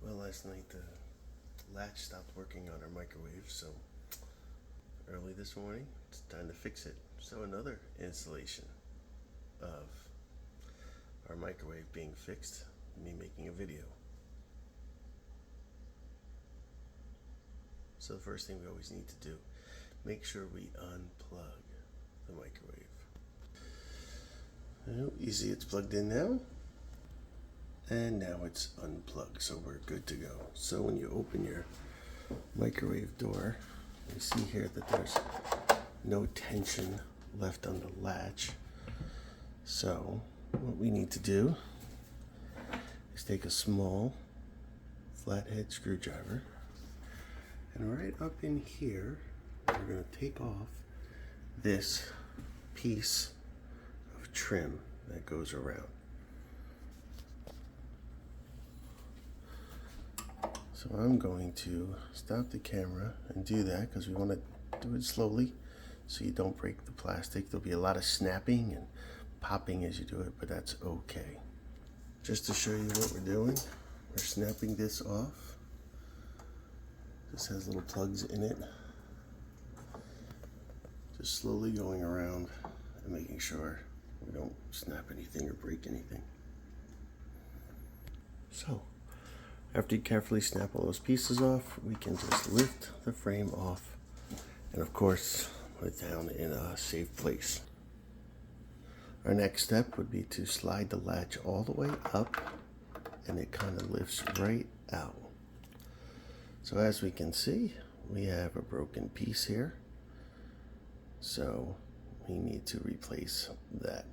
Well, last night the latch stopped working on our microwave, so early this morning it's time to fix it. So another installation of our microwave being fixed, me making a video. So the first thing we always need to do, make sure we unplug the microwave. Oh, easy, it's plugged in now. And now it's unplugged, so we're good to go. So when you open your microwave door, you see here that there's no tension left on the latch. So what we need to do is take a small flathead screwdriver, and right up in here, we're going to take off this piece of trim that goes around. So I'm going to stop the camera and do that because we want to do it slowly so you don't break the plastic. There'll be a lot of snapping and popping as you do it, but that's okay. Just to show you what we're doing, we're snapping this off. This has little plugs in it. Just slowly going around and making sure we don't snap anything or break anything. So, after you carefully snap all those pieces off, we can just lift the frame off and of course put it down in a safe place. Our next step would be to slide the latch all the way up, and it kind of lifts right out. So as we can see, we have a broken piece here, so we need to replace that.